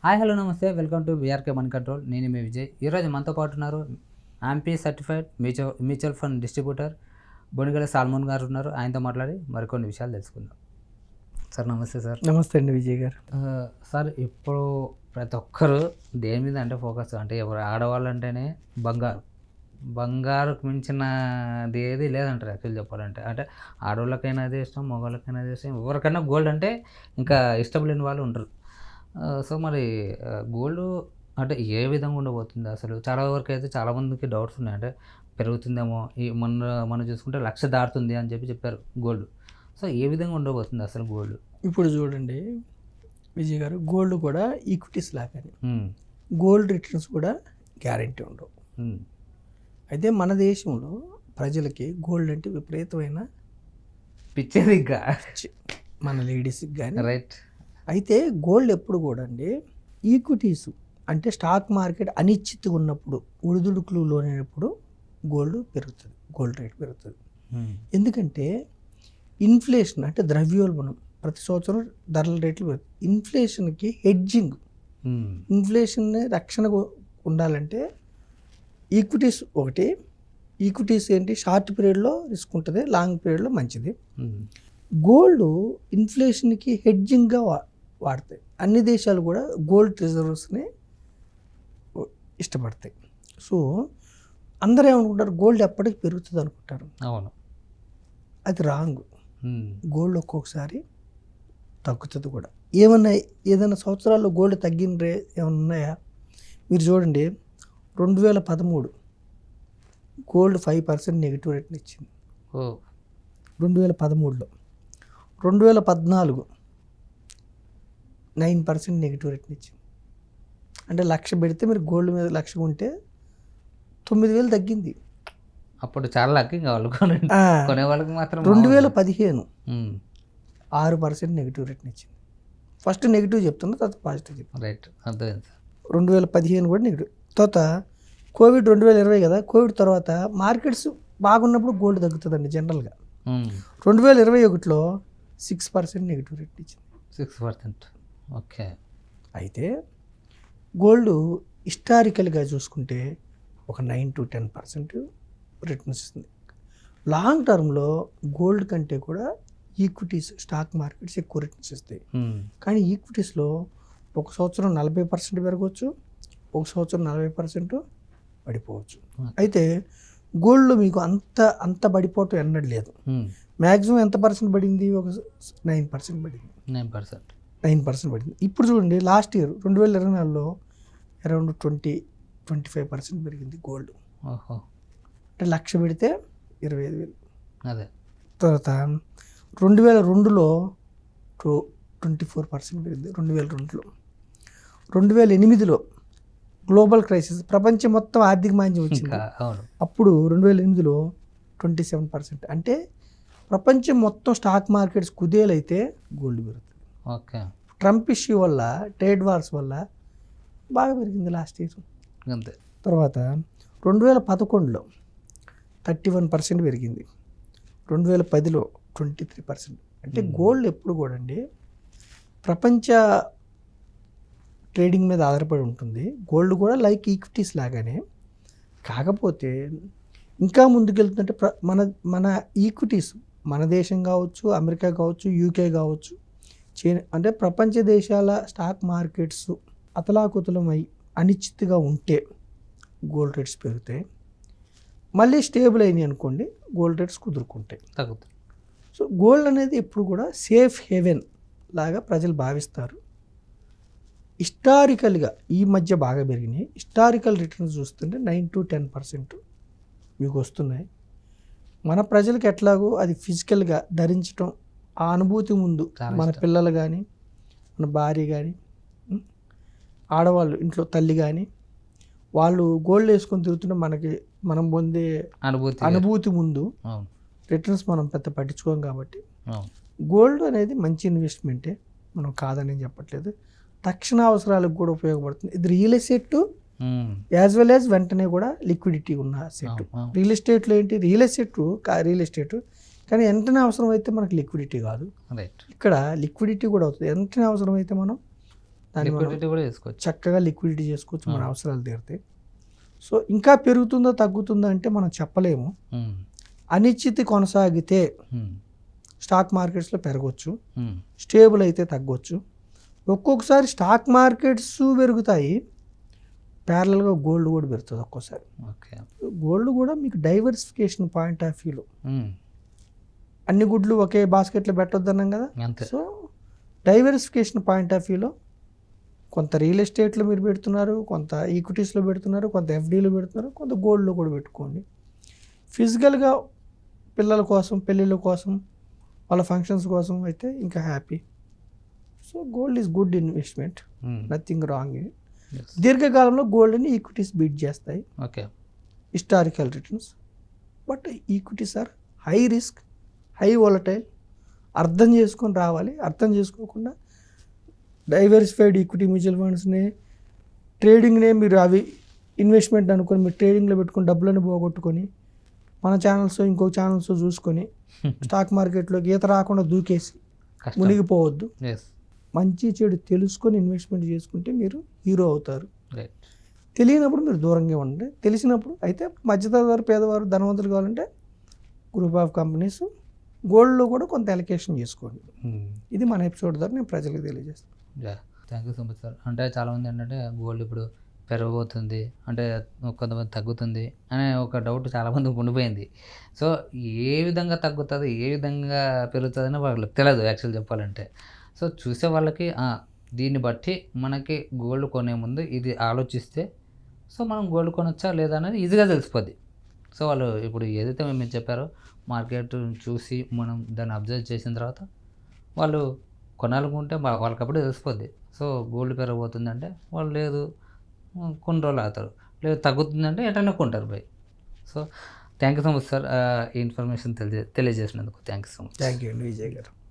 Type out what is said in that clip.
Hi hello నమస్తే welcome to BRK money control. నేను మీ విజయ్. ఈరోజు మనతో పాటు ఉన్నారు amphi certified mutual fund distributor Bonigala Salmon గారు ఉన్నారు. ఆయనతో మాట్లాడి మరికొన్ని విషయాలు తెలుసుకుందాం. సార్ నమస్తే సార్. నమస్తే అండి విజయ్ గారు. సార్ ఇప్పుడు ప్రతి ఒక్కరు దేని మీద అంటే ఫోకస్ అంటే ఎవరు ఆడవాళ్ళు అంటేనే బంగారుకు మించినది ఏది లేదంటారు యాక్చువల్ చెప్పాలంటే. అంటే ఆడవాళ్ళకైనా అదే ఇష్టం, మగవాళ్ళకైనా అదే ఇష్టం, ఎవరికైనా గోల్డ్ అంటే ఇంకా ఇష్టం లేని వాళ్ళు ఉండరు. సో మరి గోల్డ్ అంటే ఏ విధంగా ఉండబోతుంది అసలు? చాలా వరకు అయితే చాలామందికి డౌట్స్ ఉన్నాయి. అంటే పెరుగుతుందేమో, ఈ మనం చూసుకుంటే 1,00,000 దాటుతుంది అని చెప్పారు గోల్డ్. సో ఏ విధంగా ఉండబోతుంది అసలు గోల్డ్? ఇప్పుడు చూడండి విజయ్ గారు, గోల్డ్ కూడా ఈక్విటీస్ లాగానే గోల్డ్ రిటర్న్స్ కూడా గ్యారంటీ ఉండవు. అయితే మన దేశంలో ప్రజలకి గోల్డ్ అంటే విపరీతమైన పిచ్చేది ఇంకా మన లేడీస్కి కానీ. రైట్. అయితే గోల్డ్ ఎప్పుడు కూడా అండి ఈక్విటీస్ అంటే స్టాక్ మార్కెట్ అనిశ్చితిగా ఉన్నప్పుడు, ఉడిదుడుకులు లోనైనప్పుడు గోల్డ్ పెరుగుతుంది, గోల్డ్ రేట్ పెరుగుతుంది. ఎందుకంటే ఇన్ఫ్లేషన్ అంటే ద్రవ్యోల్బణం ప్రతి సంవత్సరం ధరల రేట్లు పెరుగుతుంది. ఇన్ఫ్లేషన్కి హెడ్జింగ్, ఇన్ఫ్లేషన్ రక్షణ ఉండాలంటే ఈక్విటీస్ ఒకటి. ఈక్విటీస్ ఏంటి, షార్ట్ పీరియడ్లో రిస్క్ ఉంటుంది, లాంగ్ పీరియడ్లో మంచిది. గోల్డ్ ఇన్ఫ్లేషన్కి హెడ్జింగ్గా వాడతాయి. అన్ని దేశాలు కూడా గోల్డ్ రిజర్వ్స్ని ఇష్టపడతాయి. సో అందరూ ఏమనుకుంటారు, గోల్డ్ ఎప్పటికీ పెరుగుతుంది అనుకుంటారు. అవును, అది రాంగ్. గోల్డ్ ఒక్కొక్కసారి తగ్గుతుంది కూడా. ఏదైనా సంవత్సరాల్లో గోల్డ్ తగ్గిన ఏమైనా ఉన్నాయా? మీరు చూడండి, 2013 గోల్డ్ 5% నెగిటివ్ రేట్ని ఇచ్చింది 2013లో. 2014 9% నెగిటివ్ రేట్ని ఇచ్చింది. అంటే 1,00,000 పెడితే మీరు గోల్డ్ మీద 1,00,000 ఉంటే 9,000 తగ్గింది. అప్పుడు చాలా లక్కీ కావాలి కొనే వాళ్ళకి మాత్రం. 2015 6% నెగిటివ్ రేట్ని ఇచ్చింది. ఫస్ట్ నెగిటివ్ చెప్తున్నా, తర్వాత పాజిటివ్ చెప్తాను. రైట్, అర్థమైంది. 2015 కూడా నెగిటివ్. తర్వాత కోవిడ్ 2020 కదా, కోవిడ్ తర్వాత మార్కెట్స్ బాగున్నప్పుడు గోల్డ్ తగ్గుతుందండి జనరల్గా. 2021లో 6% నెగిటివ్ రేట్ ఇచ్చింది. 6%. ఓకే. అయితే గోల్డ్ హిస్టారికల్గా చూసుకుంటే ఒక 9 to 10% రిటర్న్స్ ఇస్తుంది. లాంగ్ టర్మ్లో గోల్డ్ కంటే కూడా ఈక్విటీస్, స్టాక్ మార్కెట్స్ ఎక్కువ రిటర్న్స్ ఇస్తాయి. కానీ ఈక్విటీస్లో ఒక సంవత్సరం 40% పెరగవచ్చు, ఒక సంవత్సరం 40% పడిపోవచ్చు. అయితే గోల్డ్లో మీకు అంత పడిపోవటం ఎన్నడూ లేదు. మ్యాక్సిమం ఎంత పర్సెంట్ పడింది? ఒక 9% పడింది. 9% పడింది. ఇప్పుడు చూడండి, లాస్ట్ ఇయర్ 2024లో అరౌండ్ 20-25% పెరిగింది గోల్డ్. అంటే 1,00,000 పెడితే 25,000. అదే. తర్వాత 2002లో 24% పెరిగింది. 2002లో 2008లో గ్లోబల్ క్రైసిస్, ప్రపంచం మొత్తం ఆర్థిక మాంద్యం వచ్చింది. అప్పుడు 2008లో 27%. అంటే ప్రపంచం మొత్తం స్టాక్ మార్కెట్స్ కుదేలైతే గోల్డ్ పెరుగుతుంది. ఓకే. ట్రంప్ ఇష్యూ వల్ల, ట్రేడ్ వార్స్ వల్ల బాగా పెరిగింది లాస్ట్ ఇయర్. అంతే. తర్వాత 2011లో 31% పెరిగింది. 2010లో 23%. అంటే గోల్డ్ ఎప్పుడు కూడా అండి ప్రపంచ ట్రేడింగ్ మీద ఆధారపడి ఉంటుంది. గోల్డ్ కూడా లైక్ ఈక్విటీస్ లాగానే. కాకపోతే ఇంకా ముందుకెళ్తుందంటే మన ఈక్విటీస్, మన దేశం కావచ్చు, అమెరికా కావచ్చు, యూకే కావచ్చు, అంటే ప్రపంచ దేశాల స్టాక్ మార్కెట్స్ అతలాకుతలమై అనిశ్చితిగా ఉంటే గోల్డ్ రేట్స్ పెరుగుతాయి. మళ్ళీ స్టేబుల్ అయినాయి అనుకోండి, గోల్డ్ రేట్స్ కుదురుకుంటాయి, తగ్గుతాయి. సో గోల్డ్ అనేది ఎప్పుడు కూడా సేఫ్ హెవెన్ లాగా ప్రజలు భావిస్తారు. హిస్టారికల్గా ఈ మధ్య బాగా పెరిగినాయి. హిస్టారికల్ రిటర్న్స్ చూస్తుంటే 9 to 10% మీకు వస్తున్నాయి. మన ప్రజలకు ఎట్లాగో అది ఫిజికల్గా ధరించడం, ఆ అనుభూతి ముందు మన పిల్లలు కానీ, మన భార్య కానీ, ఆడవాళ్ళు ఇంట్లో తల్లి కానీ, వాళ్ళు గోల్డ్ వేసుకొని తిరుగుతుంటే మనం పొందే అనుభూతి ముందు రిటర్న్స్ మనం పెద్ద పట్టించుకోం. కాబట్టి గోల్డ్ అనేది మంచి ఇన్వెస్ట్మెంటే, మనం కాదని చెప్పట్లేదు. తక్షణ అవసరాలకు కూడా ఉపయోగపడుతుంది. ఇది real estate as well as వెంటనే కూడా లిక్విడిటీ ఉన్న సెట్. రియల్ ఎస్టేట్లో ఏంటి, రియల్ ఎస్టేట్ కానీ వెంటనే అవసరం అయితే మనకు లిక్విడిటీ కాదు. ఇక్కడ లిక్విడిటీ కూడా అవుతుంది. వెంటనే అవసరం అయితే మనం దాన్ని మనం లిక్విడిటీ కూడా చేసుకోవచ్చు. చక్కగా లిక్విడిటీ చేసుకోవచ్చు, మన అవసరాలు తీరుతాయి. సో ఇంకా పెరుగుతుందో తగ్గుతుందో అంటే మనం చెప్పలేము. అనిశ్చితి కొనసాగితే స్టాక్ మార్కెట్స్లో పెరగవచ్చు, స్టేబుల్ అయితే తగ్గొచ్చు. ఒక్కొక్కసారి స్టాక్ మార్కెట్స్ పెరుగుతాయి, ప్యారలల్గా గోల్డ్ కూడా పెరుగుతుంది ఒక్కోసారి. ఓకే. గోల్డ్ కూడా మీకు డైవర్సిఫికేషన్ పాయింట్ ఆఫ్ వ్యూలో అన్ని గుడ్లు ఒకే బాస్కెట్లో పెట్టొద్దు అన్నాం కదా. అంతే. సో డైవర్సిఫికేషన్ పాయింట్ ఆఫ్ వ్యూలో కొంత రియల్ ఎస్టేట్లో మీరు పెడుతున్నారు, కొంత ఈక్విటీస్లో పెడుతున్నారు, కొంత ఎఫ్డీలో పెడుతున్నారు, కొంత గోల్డ్లో కూడా పెట్టుకోండి. ఫిజికల్గా పిల్లల కోసం, పెళ్ళిళ్ళ కోసం, వాళ్ళ ఫంక్షన్స్ కోసం అయితే ఇంకా happy. So gold is good investment, nothing wrong. దీర్ఘకాలంలో గోల్డ్ని ఈక్విటీస్ బీట్ చేస్తాయి. Okay. Historical returns. But equities are high risk, high volatile. అర్థం చేసుకొని రావాలి. అర్థం చేసుకోకుండా డైవర్సిఫైడ్ ఈక్విటీ మ్యూచువల్ ఫండ్స్ని, ట్రేడింగ్నే మీరు అవి ఇన్వెస్ట్మెంట్ అనుకొని మీరు ట్రేడింగ్లో పెట్టుకొని డబ్బులను పోగొట్టుకొని మన ఛానల్స్ ఇంకో ఛానల్స్ చూసుకొని స్టాక్ మార్కెట్లోకి ఈత రాకుండా దూకేసి మునిగిపోవద్దు. మంచి చెడు తెలుసుకొని ఇన్వెస్ట్మెంట్ చేసుకుంటే మీరు హీరో అవుతారు. తెలియనప్పుడు మీరు దూరంగా ఉండండి. తెలిసినప్పుడు అయితే మధ్యతరగతి పేదవారు ధనవంతులు కావాలంటే గ్రూప్ ఆఫ్ కంపెనీస్, గోల్డ్లో కూడా కొంత అలొకేషన్ చేసుకోండి. ఇది మన ఎపిసోడ్ ద్వారా నేను ప్రజలకు తెలియజేస్తాను. Thank you so much sir. అంటే చాలామంది ఏంటంటే గోల్డ్ ఇప్పుడు పెరగబోతుంది అంటే కొంతమంది తగ్గుతుంది అనే ఒక డౌట్ చాలామందికి ఉండిపోయింది. సో ఏ విధంగా తగ్గుతుంది, ఏ విధంగా పెరుగుతుంది అని వాళ్ళకి తెలియదు యాక్చువల్ చెప్పాలంటే. సో చూసే వాళ్ళకి దీన్ని బట్టి మనకి గోల్డ్ కొనే ముందు ఇది ఆలోచిస్తే సో మనం గోల్డ్ కొనొచ్చా లేదా అనేది ఈజీగా తెలిసిపోద్ది. సో వాళ్ళు ఇప్పుడు ఏదైతే మేము చెప్పారో మార్కెట్ చూసి మనం దాన్ని అబ్జర్వ్ చేసిన తర్వాత వాళ్ళు కొనాలనుకుంటే వాళ్ళకప్పుడు తెలిసిపోద్ది. సో గోల్డ్ పెరగబోతుందంటే వాళ్ళు లేదు కొన్ని రోజులు ఆగుతారు, లేదు తగ్గుతుందంటే ఎటైనా కొంటారు బై. So thank you so much sir, ఈ ఇన్ఫర్మేషన్ తెలియజేసినందుకు thank you so much. Thank you అండి విజయ్ గారు.